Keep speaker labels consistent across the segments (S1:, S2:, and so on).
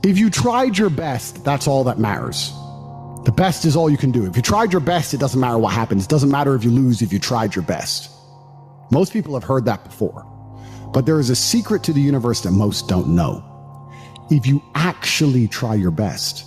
S1: If you tried your best, that's all that matters. The best is all you can do. If you tried your best, it doesn't matter what happens. It doesn't matter if you lose if you tried your best. Most people have heard that before. But there is a secret to the universe that most don't know. If you actually try your best,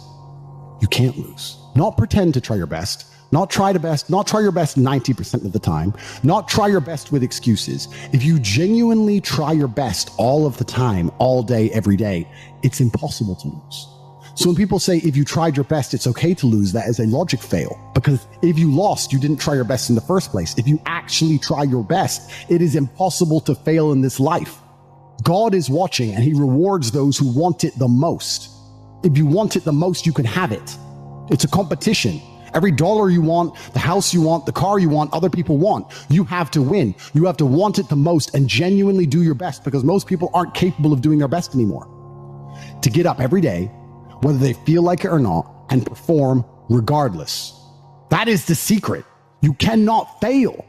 S1: you can't lose. Not pretend to try your best. Not try your best 90% of the time. Not try your best with excuses. If you genuinely try your best all of the time, all day, every day, it's impossible to lose. So when people say, if you tried your best, it's okay to lose, that is a logic fail. Because if you lost, you didn't try your best in the first place. If you actually try your best, it is impossible to fail in this life. God is watching and he rewards those who want it the most. If you want it the most, you can have it. It's a competition. Every dollar you want, the house you want, the car you want, other people want, you have to win. You have to want it the most and genuinely do your best, because most people aren't capable of doing their best anymore. To get up every day, whether they feel like it or not, and perform regardless. That is the secret. You cannot fail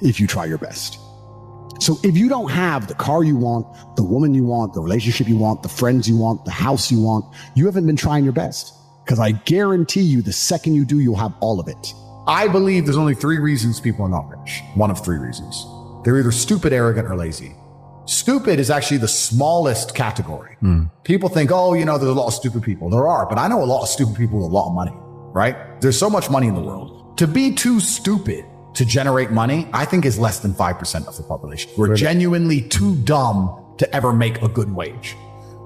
S1: if you try your best. So if you don't have the car you want, the woman you want, the relationship you want, the friends you want, the house you want, you haven't been trying your best. Because I guarantee you, the second you do, you'll have all of it.
S2: I believe there's only 3 reasons people are not rich. One of 3 reasons. They're either stupid, arrogant, or lazy. Stupid is actually the smallest category. People think, oh, there's a lot of stupid people. There are, but I know a lot of stupid people with a lot of money, right? There's so much money in the world. To be too stupid to generate money, I think is less than 5% of the population. We're genuinely too dumb to ever make a good wage.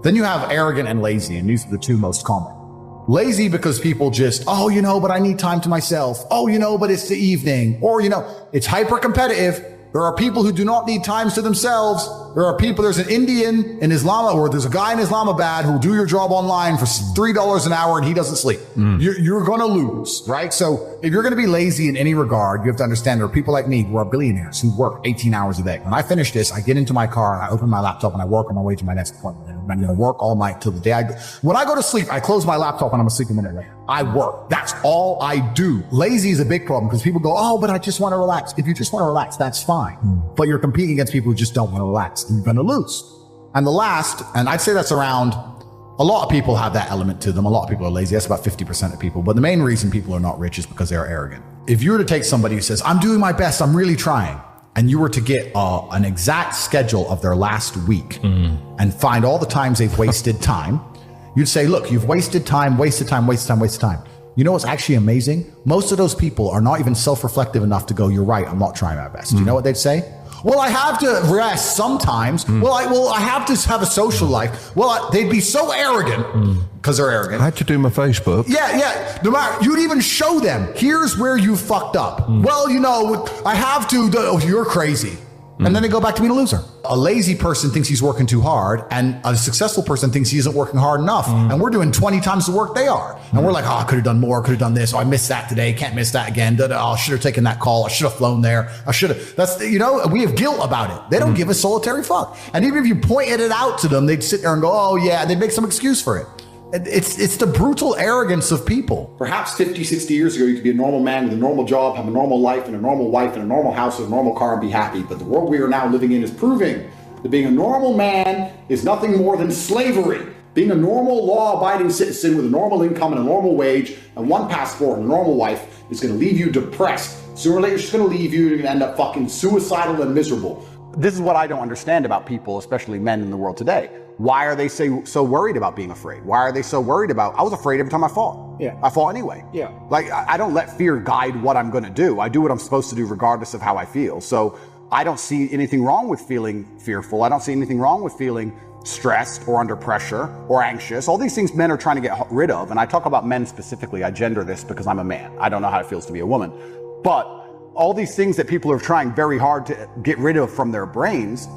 S2: Then you have arrogant and lazy, and these are the 2 most common. Lazy because people just, but I need time to myself. But it's the evening. Or, it's hyper competitive. There are people who do not need times to themselves. There's an Indian in Islam, or there's a guy in Islamabad who will do your job online for $3 an hour and he doesn't sleep. You're going to lose, right? So if you're going to be lazy in any regard, you have to understand there are people like me who are billionaires who work 18 hours a day. When I finish this, I get into my car, I open my laptop, and I work on my way to my next appointment. I'm going to work all night till the day when I go to sleep, I close my laptop and I'm asleep a minute later. I work. That's all I do. Lazy is a big problem because people go, but I just want to relax. If you just want to relax, that's fine. But you're competing against people who just don't want to relax, and you're going to lose. And the last, and I'd say that's around, a lot of people have that element to them. A lot of people are lazy. That's about 50% of people. But the main reason people are not rich is because they're arrogant. If you were to take somebody who says, I'm doing my best, I'm really trying, and you were to get an exact schedule of their last week and find all the times they've wasted time, you'd say, look, you've wasted time, wasted time, wasted time, wasted time. You know what's actually amazing? Most of those people are not even self-reflective enough to go, you're right, I'm not trying my best. You know what they'd say? Well, I have to rest sometimes. I have to have a social life. They'd be so arrogant because they're arrogant.
S3: I had to do my Facebook.
S2: Yeah. No matter, you'd even show them, here's where you fucked up. Well, I have to, you're crazy. And then they go back to being a loser. A lazy person thinks he's working too hard, and a successful person thinks he isn't working hard enough. And we're doing 20 times the work they are. And we're like, I could have done more, could have done this. I missed that today, can't miss that again. I should have taken that call. I should have flown there. I should have. We have guilt about it. They don't give a solitary fuck. And even if you pointed it out to them, they'd sit there and go, and they'd make some excuse for it. It's the brutal arrogance of people.
S1: Perhaps 50, 60 years ago, you could be a normal man with a normal job, have a normal life and a normal wife and a normal house and a normal car and be happy. But the world we are now living in is proving that being a normal man is nothing more than slavery. Being a normal, law-abiding citizen with a normal income and a normal wage and one passport and a normal wife is going to leave you depressed. Sooner or later, it's just going to leave you. You're going to end up fucking suicidal and miserable.
S4: This is what I don't understand about people, especially men in the world today. Why are they so worried about being afraid? Why are they so worried about, I was afraid every time I fought.
S1: Yeah.
S4: I fought anyway.
S1: Yeah.
S4: Like, I don't let fear guide what I'm going to do. I do what I'm supposed to do regardless of how I feel. So I don't see anything wrong with feeling fearful. I don't see anything wrong with feeling stressed or under pressure or anxious. All these things men are trying to get rid of. And I talk about men specifically. I gender this because I'm a man. I don't know how it feels to be a woman. But all these things that people are trying very hard to get rid of from their brains,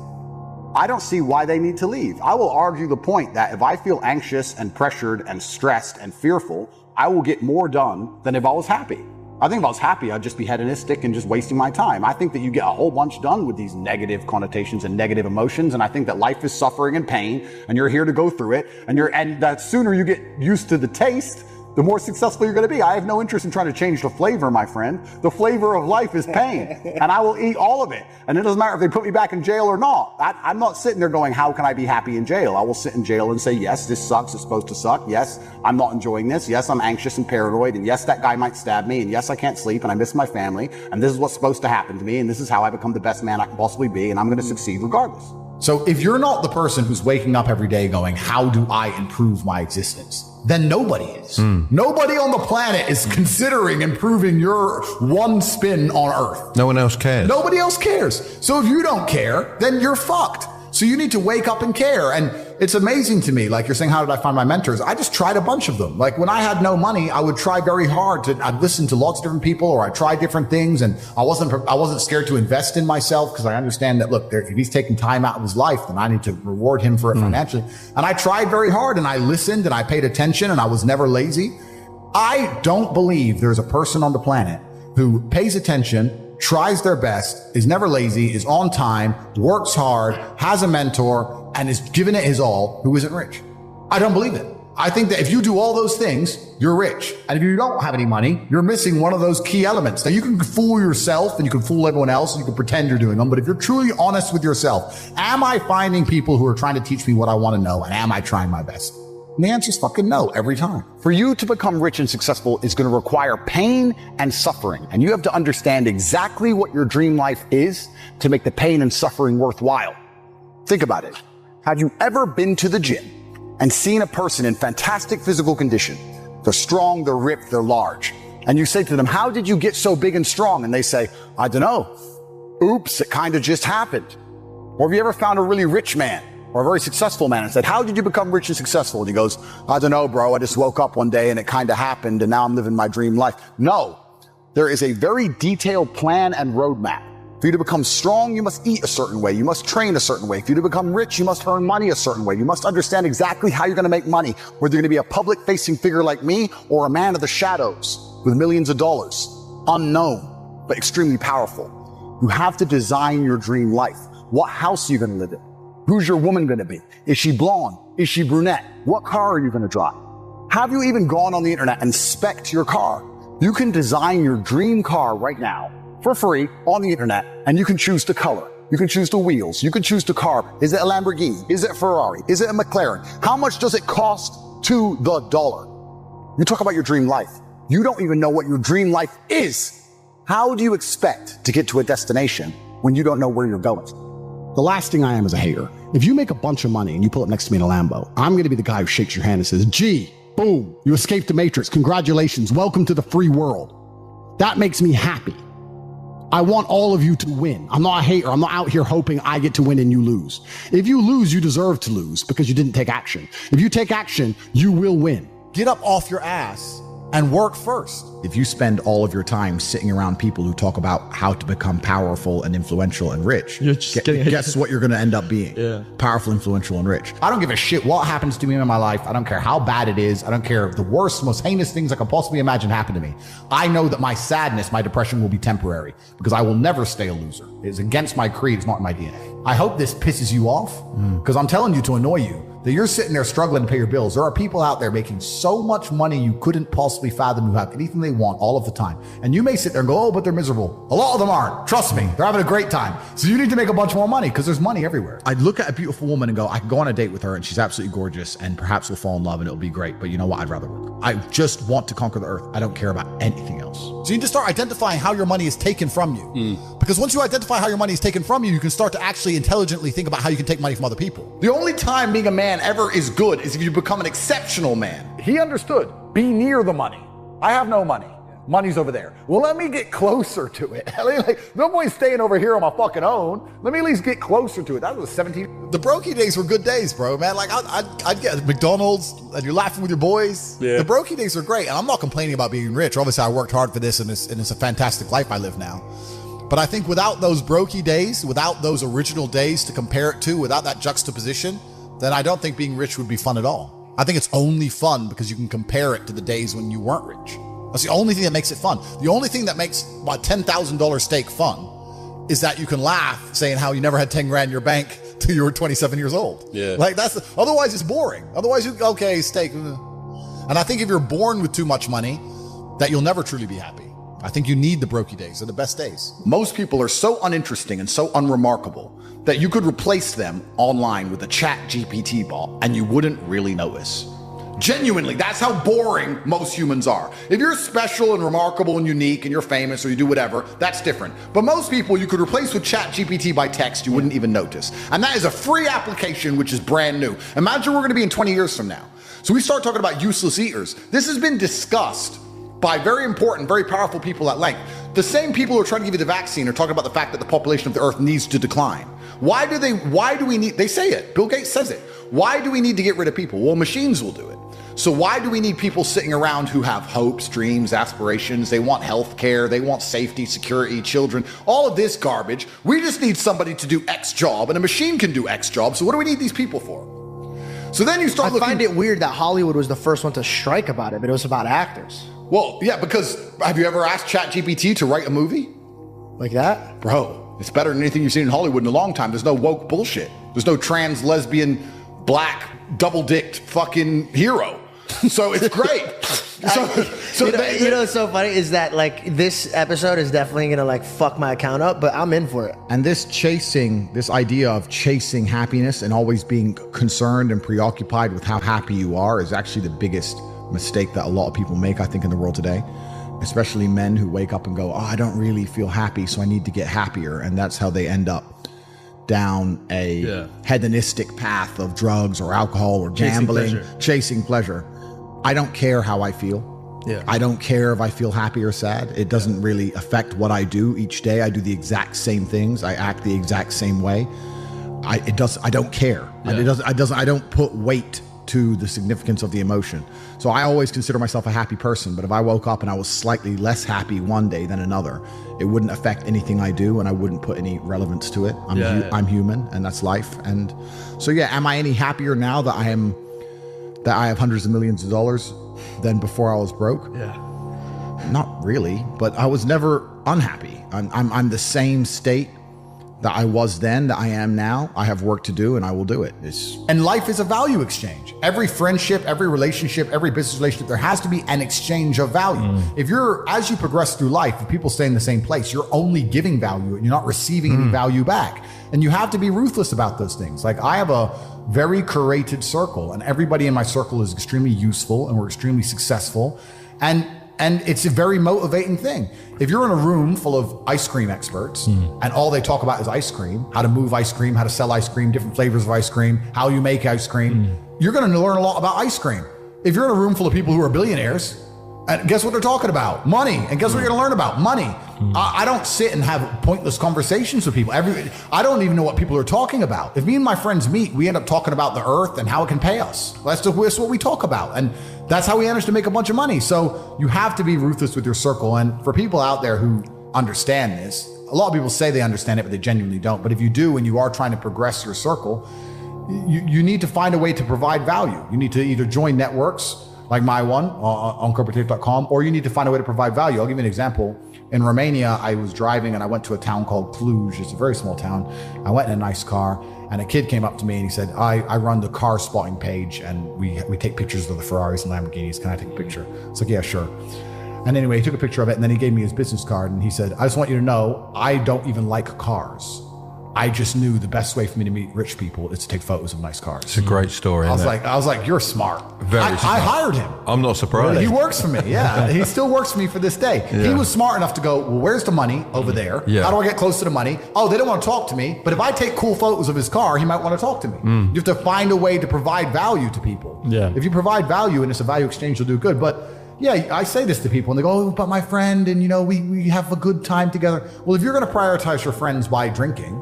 S4: I don't see why they need to leave. I will argue the point that if I feel anxious and pressured and stressed and fearful, I will get more done than if I was happy. I think if I was happy, I'd just be hedonistic and just wasting my time. I think that you get a whole bunch done with these negative connotations and negative emotions. And I think that life is suffering and pain and you're here to go through it. And that sooner you get used to the taste, the more successful you're going to be. I have no interest in trying to change the flavor, my friend. The flavor of life is pain, and I will eat all of it. And it doesn't matter if they put me back in jail or not. I'm not sitting there going, how can I be happy in jail? I will sit in jail and say, yes, this sucks. It's supposed to suck. Yes, I'm not enjoying this. Yes, I'm anxious and paranoid. And yes, that guy might stab me. And yes, I can't sleep and I miss my family. And this is what's supposed to happen to me. And this is how I become the best man I can possibly be. And I'm going to succeed regardless.
S2: So if you're not the person who's waking up every day going, how do I improve my existence? Then nobody is. Nobody on the planet is considering improving your one spin on Earth.
S3: No one else cares.
S2: Nobody else cares. So if you don't care, then you're fucked. So you need to wake up and care. And it's amazing to me, like you're saying, how did I find my mentors? I just tried a bunch of them. Like when I had no money, I would try very hard I'd listen to lots of different people, or I'd try different things. And I wasn't scared to invest in myself, because I understand that, look, if he's taking time out of his life, then I need to reward him for it financially. And I tried very hard, and I listened, and I paid attention, and I was never lazy. I don't believe there's a person on the planet who pays attention, tries their best, is never lazy, is on time, works hard, has a mentor, and is giving it his all, who isn't rich. I don't believe it. I think that if you do all those things, you're rich. And if you don't have any money, you're missing one of those key elements. Now, you can fool yourself and you can fool everyone else and you can pretend you're doing them. But if you're truly honest with yourself, am I finding people who are trying to teach me what I want to know? And am I trying my best? And the answer is fucking no every time.
S4: For you to become rich and successful is going to require pain and suffering. And you have to understand exactly what your dream life is to make the pain and suffering worthwhile. Think about it. Have you ever been to the gym and seen a person in fantastic physical condition? They're strong, they're ripped, they're large. And you say to them, how did you get so big and strong? And they say, I don't know. Oops, it kind of just happened. Or have you ever found a really rich man or a very successful man and said, how did you become rich and successful? And he goes, I don't know, bro. I just woke up one day and it kind of happened and now I'm living my dream life. No, there is a very detailed plan and roadmap. For you to become strong, you must eat a certain way. You must train a certain way. For you to become rich, you must earn money a certain way. You must understand exactly how you're going to make money, whether you're going to be a public-facing figure like me or a man of the shadows with millions of dollars, unknown, but extremely powerful. You have to design your dream life. What house are you going to live in? Who's your woman going to be? Is she blonde? Is she brunette? What car are you going to drive? Have you even gone on the internet and spec'd your car? You can design your dream car right now for free on the internet, and you can choose the color. You can choose the wheels. You can choose the car. Is it a Lamborghini? Is it a Ferrari? Is it a McLaren? How much does it cost to the dollar? You talk about your dream life. You don't even know what your dream life is. How do you expect to get to a destination when you don't know where you're going?
S1: The last thing I am is a hater. If you make a bunch of money and you pull up next to me in a Lambo, I'm going to be the guy who shakes your hand and says, gee, boom, you escaped the matrix. Congratulations. Welcome to the free world. That makes me happy. I want all of you to win. I'm not a hater. I'm not out here hoping I get to win and you lose. If you lose, you deserve to lose because you didn't take action. If you take action, you will win.
S2: Get up off your ass and work first. If you spend all of your time sitting around people who talk about how to become powerful and influential and rich, guess what you're going to end up being?
S3: Yeah.
S2: Powerful, influential, and rich. I don't give a shit what happens to me in my life. I don't care how bad it is. I don't care if the worst, most heinous things I can possibly imagine happen to me. I know that my sadness, my depression will be temporary because I will never stay a loser. It's against my creed. It's not in my DNA. I hope this pisses you off because I'm telling you to annoy you. That you're sitting there struggling to pay your bills. There are people out there making so much money you couldn't possibly fathom, who have anything they want all of the time. And you may sit there and go, oh, but they're miserable. A lot of them aren't. Trust me, they're having a great time. So you need to make a bunch more money because there's money everywhere. I'd look at a beautiful woman and go, I can go on a date with her and she's absolutely gorgeous and perhaps we'll fall in love and it'll be great. But you know what? I'd rather work. I just want to conquer the earth. I don't care about anything else. So you need to start identifying how your money is taken from you. Because once you identify how your money is taken from you, you can start to actually intelligently think about how you can take money from other people. The only time being a man ever is good is if you become an exceptional man. He understood. Be near the money. I have no money. Money's over there. Well, let me get closer to it. Like, no point staying over here on my fucking own. Let me at least get closer to it. That was 17. The brokey days were good days, bro, man. Like, I'd get McDonald's and you're laughing with your boys. Yeah. The brokey days are great. And I'm not complaining about being rich. Obviously, I worked hard for this and it's a fantastic life I live now. But I think without those brokey days, without those original days to compare it to, without that juxtaposition, then I don't think being rich would be fun at all. I think it's only fun because you can compare it to the days when you weren't rich. That's the only thing that makes it fun. The only thing that makes my $10,000 steak fun is that you can laugh saying how you never had 10 grand in your bank till you were 27 years old.
S3: Yeah.
S2: Like otherwise it's boring. Otherwise okay, steak. And I think if you're born with too much money, that you'll never truly be happy. I think you need the brokey days. They're the best days.
S4: Most people are so uninteresting and so unremarkable that you could replace them online with a chat GPT bot and you wouldn't really notice. Genuinely, that's how boring most humans are. If you're special and remarkable and unique and you're famous or you do whatever, that's different. But most people you could replace with chat GPT by text, you wouldn't even notice. And that is a free application, which is brand new. Imagine we're gonna be in 20 years from now. So we start talking about useless eaters. This has been discussed by very important, very powerful people at length. The same people who are trying to give you the vaccine are talking about the fact that the population of the earth needs to decline. Why do we need, they say it, Bill Gates says it. Why do we need to get rid of people? Well, machines will do it. So why do we need people sitting around who have hopes, dreams, aspirations? They want health care, they want safety, security, children, all of this garbage. We just need somebody to do X job and a machine can do X job. So what do we need these people for? So then you start looking.
S3: I find it weird that Hollywood was the first one to strike about it, but it was about actors.
S4: Well, yeah, because have you ever asked ChatGPT to write a movie?
S3: Like that?
S4: Bro, it's better than anything you've seen in Hollywood in a long time. There's no woke bullshit. There's no trans, lesbian, black, double-dicked fucking hero. So it's great.
S3: You know what's so funny is that like this episode is definitely gonna like fuck my account up, but I'm in for it.
S1: And this idea of chasing happiness and always being concerned and preoccupied with how happy you are is actually the biggest mistake that a lot of people make, I think, in the world today, especially men who wake up and go, oh, I don't really feel happy, so I need to get happier. And that's how they end up down a hedonistic path of drugs or alcohol or gambling, chasing pleasure. I don't care how I feel.
S5: Yeah.
S1: I don't care if I feel happy or sad. It doesn't really affect what I do each day. I do the exact same things. I act the exact same way. I don't care.
S5: Yeah.
S1: I don't put weight to the significance of the emotion. So I always consider myself a happy person, but if I woke up and I was slightly less happy one day than another, it wouldn't affect anything I do and I wouldn't put any relevance to it. I'm human and that's life. And so am I any happier now that I have hundreds of millions of dollars than before I was broke?
S5: Yeah.
S1: Not really, but I was never unhappy. I'm the same state that I was then, that I am now. I have work to do and I will do it.
S2: And life is a value exchange. Every friendship, every relationship, every business relationship, there has to be an exchange of value. As you progress through life, if people stay in the same place, you're only giving value and you're not receiving any value back. And you have to be ruthless about those things. Like I have a very curated circle and everybody in my circle is extremely useful and we're extremely successful. And it's a very motivating thing. If you're in a room full of ice cream experts and all they talk about is ice cream, how to move ice cream, how to sell ice cream, different flavors of ice cream, how you make ice cream, you're going to learn a lot about ice cream. If you're in a room full of people who are billionaires, and guess what they're talking about? Money. And guess what you're going to learn about? Money. I don't sit and have pointless conversations with people. I don't even know what people are talking about. If me and my friends meet, we end up talking about the earth and how it can pay us. That's what we talk about. And that's how we manage to make a bunch of money. So you have to be ruthless with your circle. And for people out there who understand this, a lot of people say they understand it, but they genuinely don't. But if you do, and you are trying to progress your circle, you need to find a way to provide value. You need to either join networks like my one on corporative.com, or you need to find a way to provide value. I'll give you an example. In Romania, I was driving and I went to a town called Cluj. It's a very small town. I went in a nice car and a kid came up to me and he said, I run the car spotting page and we take pictures of the Ferraris and Lamborghinis. Can I take a picture? It's like, yeah, sure. And anyway, he took a picture of it and then he gave me his business card and he said, I just want you to know, I don't even like cars. I just knew the best way for me to meet rich people is to take photos of nice cars.
S5: It's a great story.
S2: I was like, you're smart.
S5: Very smart.
S2: I hired him.
S5: I'm not surprised.
S2: He works for me. Yeah. He still works for me for this day.
S5: Yeah.
S2: He was smart enough to go, well, where's the money? Over there.
S5: Yeah.
S2: How do I get close to the money? Oh, they don't want to talk to me. But if I take cool photos of his car, he might want to talk to me. You have to find a way to provide value to people.
S5: Yeah.
S2: If you provide value and it's a value exchange, you'll do good. But yeah, I say this to people and they go, oh, but my friend, and we have a good time together. Well, if you're going to prioritize your friends by drinking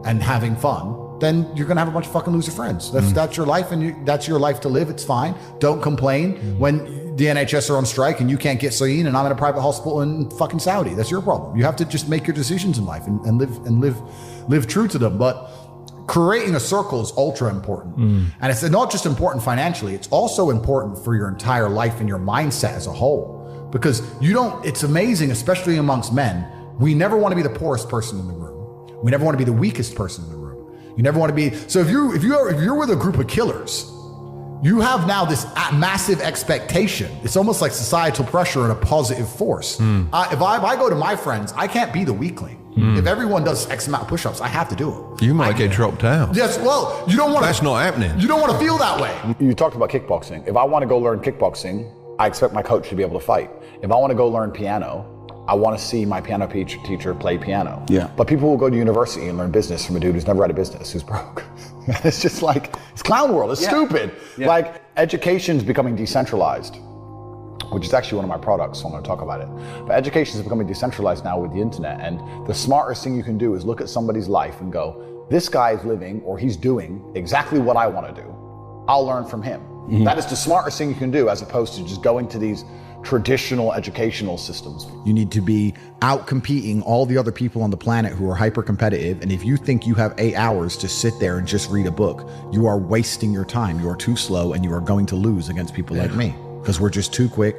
S2: and having fun, then you're going to have a bunch of fucking loser friends. That's your life and that's your life to live. It's fine. Don't complain when the NHS are on strike and you can't get seen and I'm in a private hospital in fucking Saudi. That's your problem. You have to just make your decisions in life and live true to them. But creating a circle is ultra important. And it's not just important financially, it's also important for your entire life and your mindset as a whole. Because it's amazing, especially amongst men, we never want to be the poorest person in the room. We never want to be the weakest person in the room. You never want to be, so if you're with a group of killers, you have now this massive expectation. It's almost like societal pressure and a positive force. If I go to my friends, I can't be the weakling. If everyone does X amount of push-ups, I have to do them.
S5: You might get dropped out.
S2: Yes, well, you don't want to.
S5: That's not happening.
S2: You don't want to feel that way.
S4: You talked about kickboxing. If I want to go learn kickboxing, I expect my coach to be able to fight. If I want to go learn piano, I want to see my piano teacher play piano.
S1: Yeah.
S4: But people will go to university and learn business from a dude who's never had a business, who's broke. It's just like, it's clown world. It's stupid. Yeah. Like, education's becoming decentralized, which is actually one of my products, so I'm going to talk about it. But education is becoming decentralized now with the internet, and the smartest thing you can do is look at somebody's life and go, this guy is living, or he's doing exactly what I want to do. I'll learn from him. That is the smartest thing you can do, as opposed to just going to these traditional educational systems.
S2: You need to be out competing all the other people on the planet who are hyper competitive. And if you think you have 8 hours to sit there and just read a book, you are wasting your time. You are too slow, and you are going to lose against people like me, because we're just too quick,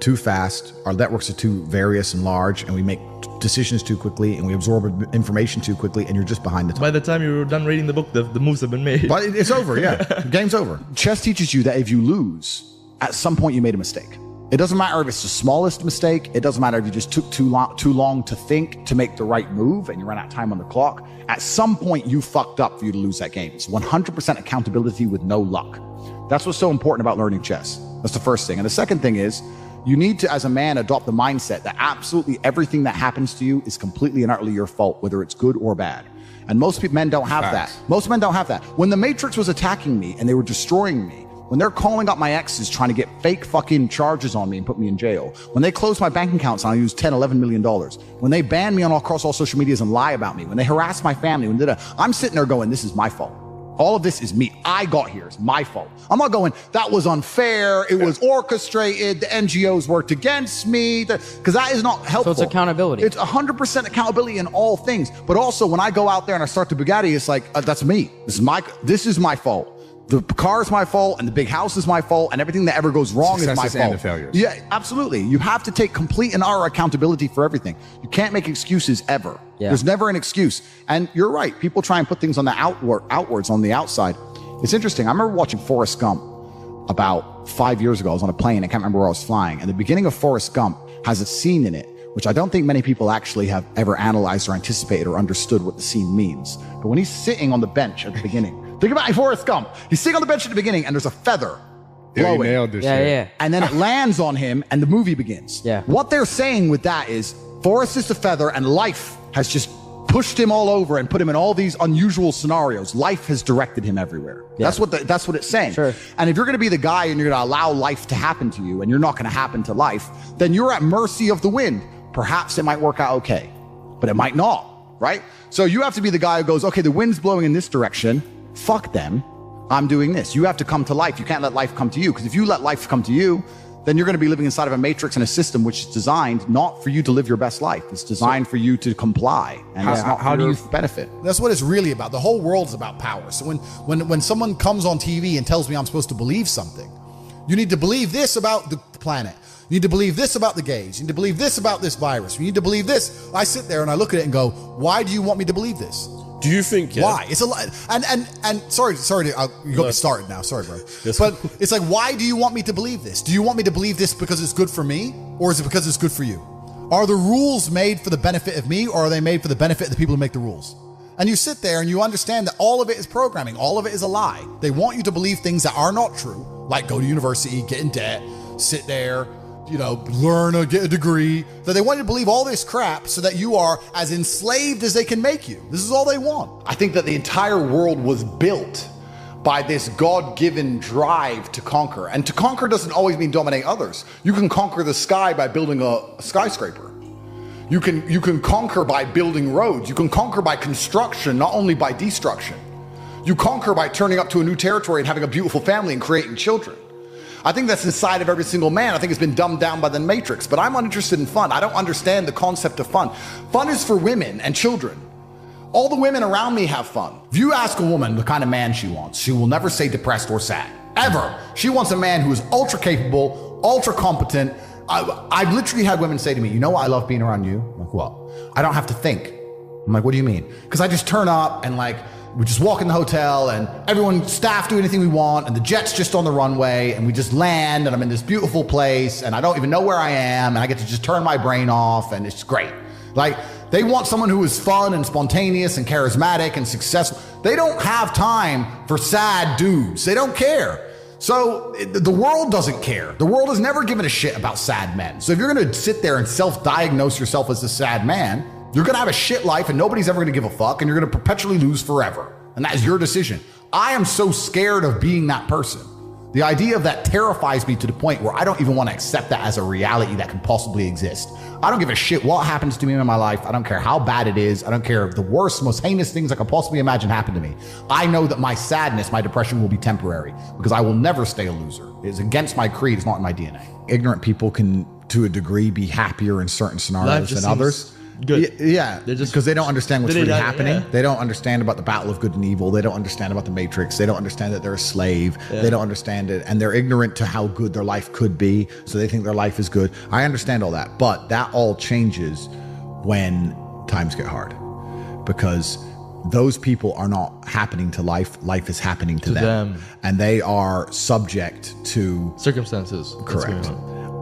S2: too fast. Our networks are too various and large, and we make decisions too quickly, and we absorb information too quickly, and you're just behind the time.
S6: By the time you're done reading the book, the moves have been made.
S2: But it's over, The game's over. Chess teaches you that if you lose, at some point you made a mistake. It doesn't matter if it's the smallest mistake. It doesn't matter if you just took too long to think to make the right move and you ran out of time on the clock. At some point, you fucked up for you to lose that game. It's 100% accountability with no luck. That's what's so important about learning chess. That's the first thing. And the second thing is, you need to, as a man, adopt the mindset that absolutely everything that happens to you is completely and utterly your fault, whether it's good or bad. And most men don't have that. Most men don't have that. When the Matrix was attacking me and they were destroying me, when they're calling up my exes trying to get fake fucking charges on me and put me in jail, when they close my bank accounts and I use $10, $11 million, when they ban me across all social medias and lie about me, when they harass my family, I'm sitting there going, this is my fault. All of this is me. I got here. It's my fault. I'm not going, that was unfair. It was orchestrated. The NGOs worked against me. Because that is not helpful.
S7: So it's accountability.
S2: It's 100% accountability in all things. But also when I go out there and I start the Bugatti, it's like, that's me. This is my fault. The car is my fault, and the big house is my fault, and everything that ever goes wrong is my fault.
S8: And the failures.
S2: Yeah, absolutely. You have to take complete and utter accountability for everything. You can't make excuses ever.
S7: Yeah.
S2: There's never an excuse. And you're right. People try and put things on the outwards on the outside. It's interesting. I remember watching Forrest Gump about 5 years ago. I was on a plane. I can't remember where I was flying. And the beginning of Forrest Gump has a scene in it, which I don't think many people actually have ever analyzed or anticipated or understood what the scene means. But when he's sitting on the bench at the beginning, think about Forrest Gump. He's sitting on the bench at the beginning and there's a feather blowing.
S8: You nailed this shit.
S7: Yeah.
S2: And then it lands on him and the movie begins.
S7: Yeah.
S2: What they're saying with that is Forrest is the feather and life has just pushed him all over and put him in all these unusual scenarios. Life has directed him everywhere.
S7: Yeah.
S2: That's what it's saying.
S7: Sure.
S2: And if you're going to be the guy and you're going to allow life to happen to you and you're not going to happen to life, then you're at mercy of the wind. Perhaps it might work out okay, but it might not, right? So you have to be the guy who goes, okay, the wind's blowing in this direction. Fuck them. I'm doing this. You have to come to life. You can't let life come to you, because if you let life come to you, then you're going to be living inside of a matrix and a system which is designed not for you to live your best life. It's designed for you to comply, and it's not for your benefit.
S9: That's what it's really about. The whole world's about power. So when someone comes on TV and tells me I'm supposed to believe something, you need to believe this about the planet. You need to believe this about the gays. You need to believe this about this virus. You need to believe this. I sit there and I look at it and go, why do you want me to believe this?
S10: Do you think? Yeah,
S9: why? It's a lot. And sorry, you got me started now. Sorry, bro. But it's like, why do you want me to believe this? Do you want me to believe this because it's good for me, or is it because it's good for you? Are the rules made for the benefit of me, or are they made for the benefit of the people who make the rules? And you sit there and you understand that all of it is programming. All of it is a lie. They want you to believe things that are not true, like go to university, get in debt, sit there, learn or get a degree, that they want you to believe all this crap so that you are as enslaved as they can make you. This is all they want.
S1: I think that the entire world was built by this God-given drive to conquer. And to conquer doesn't always mean dominate others. You can conquer the sky by building a skyscraper. You can conquer by building roads. You can conquer by construction, not only by destruction. You conquer by turning up to a new territory and having a beautiful family and creating children. I think that's inside of every single man. I think it's been dumbed down by the Matrix, but I'm uninterested in fun. I don't understand the concept of fun. Fun is for women and children. All the women around me have fun.
S2: If you ask a woman the kind of man she wants, she will never say depressed or sad, ever. She wants a man who is ultra capable, ultra competent. I've literally had women say to me, you know what I love being around you? I'm like, what? I don't have to think. I'm like, what do you mean? Because I just turn up and we just walk in the hotel and everyone, staff do anything we want and the jet's just on the runway and we just land and I'm in this beautiful place and I don't even know where I am and I get to just turn my brain off and it's great. Like, they want someone who is fun and spontaneous and charismatic and successful. They don't have time for sad dudes. They don't care. So the world doesn't care. The world has never given a shit about sad men. So if you're going to sit there and self-diagnose yourself as a sad man, you're going to have a shit life and nobody's ever going to give a fuck and you're going to perpetually lose forever. And that is your decision. I am so scared of being that person. The idea of that terrifies me to the point where I don't even want to accept that as a reality that can possibly exist. I don't give a shit what happens to me in my life. I don't care how bad it is. I don't care if the worst, most heinous things I could possibly imagine happen to me. I know that my sadness, my depression will be temporary because I will never stay a loser. It's against my creed. It's not in my DNA. Ignorant people can, to a degree, be happier in certain scenarios than others.
S6: Good.
S2: Yeah,
S6: They're just,
S2: because they don't understand what's really happening.
S6: Yeah.
S2: They don't understand about the battle of good and evil. They don't understand about the Matrix. They don't understand that they're a slave. Yeah. They don't understand it. And they're ignorant to how good their life could be. So they think their life is good. I understand all that. But that all changes when times get hard. Because those people are not happening to life. Life is happening to them. And they are subject to
S6: circumstances.
S2: Correct.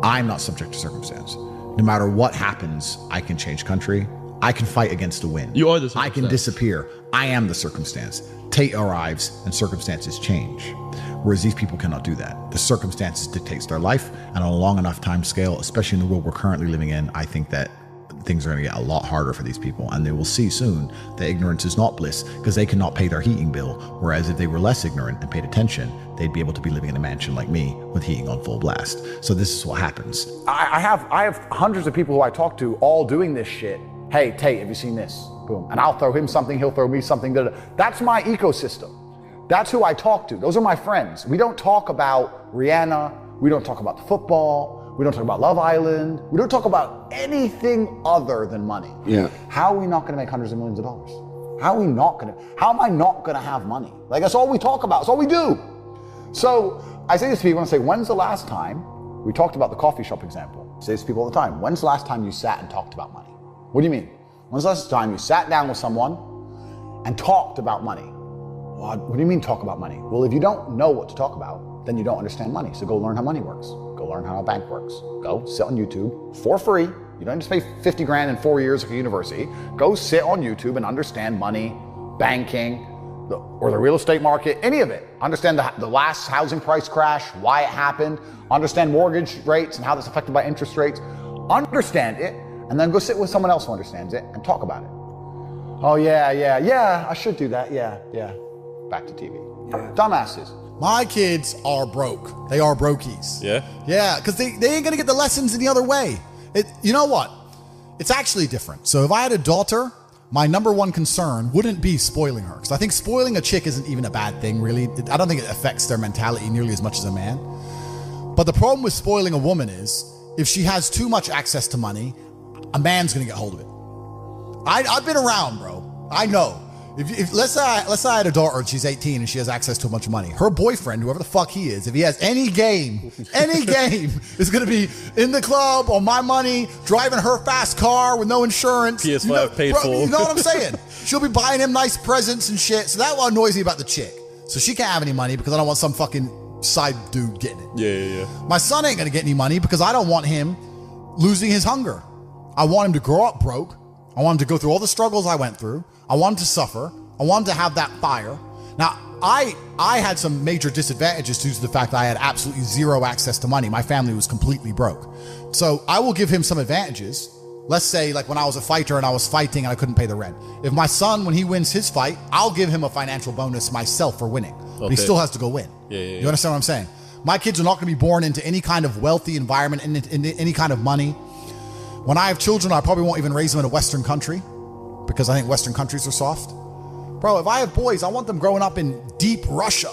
S2: I'm not subject to circumstance. No matter what happens, I can change country. I can fight against the wind.
S6: You are the circumstance.
S2: I can disappear. I am the circumstance. Tate arrives and circumstances change. Whereas these people cannot do that. The circumstances dictates their life, and on a long enough time scale, especially in the world we're currently living in, I think that things are going to get a lot harder for these people, and they will see soon that ignorance is not bliss because they cannot pay their heating bill. Whereas if they were less ignorant and paid attention, they'd be able to be living in a mansion like me with heating on full blast. So this is what happens.
S4: I have hundreds of people who I talk to all doing this shit. Hey, Tate, have you seen this? Boom. And I'll throw him something, he'll throw me something. That's my ecosystem. That's who I talk to. Those are my friends. We don't talk about Rihanna. We don't talk about the football. We don't talk about Love Island. We don't talk about anything other than money.
S5: Yeah.
S4: How are we not going to make hundreds of millions of dollars? How am I not going to have money? Like, that's all we talk about. That's all we do. So I say this to people and I say, when's the last time, we talked about the coffee shop example. I say this to people all the time. When's the last time you sat and talked about money? What do you mean? When's the last time you sat down with someone and talked about money? What do you mean talk about money? Well, if you don't know what to talk about, then you don't understand money. So go learn how money works. Go learn how a bank works. Go sit on YouTube for free. You don't have to pay 50 grand in 4 years at a university. Go sit on YouTube and understand money, banking, or the real estate market, any of it. Understand the last housing price crash, why it happened. Understand mortgage rates and how that's affected by interest rates. Understand it, and then go sit with someone else who understands it and talk about it. Oh, yeah, I should do that. Yeah. Back to TV. Yeah. Dumbasses.
S9: My kids are broke. They are brokies.
S5: Yeah?
S9: Yeah, because they ain't going to get the lessons in the other way. You know what? It's actually different. So if I had a daughter, my number one concern wouldn't be spoiling her. Because I think spoiling a chick isn't even a bad thing, really. I don't think it affects their mentality nearly as much as a man. But the problem with spoiling a woman is, if she has too much access to money, a man's going to get hold of it. I've been around, bro. I know. If let's say I had a daughter and she's 18 and she has access to a bunch of money. Her boyfriend, whoever the fuck he is, if he has any game, is going to be in the club on my money, driving her fast car with no insurance.
S5: PS5 paid for.
S9: You know what I'm saying? She'll be buying him nice presents and shit. So that what annoys me about the chick. So she can't have any money because I don't want some fucking side dude getting it.
S5: Yeah.
S9: My son ain't going to get any money because I don't want him losing his hunger. I want him to grow up broke. I want him to go through all the struggles I went through. I want him to suffer. I want him to have that fire. Now, I had some major disadvantages due to the fact that I had absolutely zero access to money. My family was completely broke. So I will give him some advantages. Let's say like when I was a fighter and I was fighting and I couldn't pay the rent. If my son, when he wins his fight, I'll give him a financial bonus myself for winning. But he still has to go win.
S5: Yeah.
S9: You understand what I'm saying? My kids are not going to be born into any kind of wealthy environment, in any kind of money. When I have children, I probably won't even raise them in a Western country because I think Western countries are soft. Bro, if I have boys, I want them growing up in deep Russia.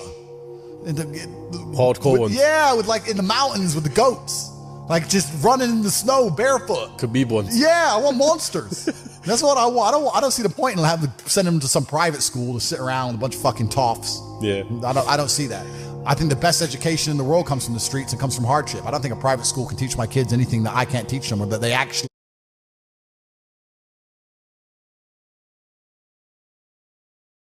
S5: Hardcore ones.
S9: Yeah, with like in the mountains with the goats. Like just running in the snow barefoot.
S5: Khabib ones.
S9: Yeah, I want monsters. That's what I want. I don't see the point in having to send them to some private school to sit around with a bunch of fucking toffs.
S5: Yeah.
S9: I don't see that. I think the best education in the world comes from the streets and comes from hardship. I don't think a private school can teach my kids anything that I can't teach them or that they actually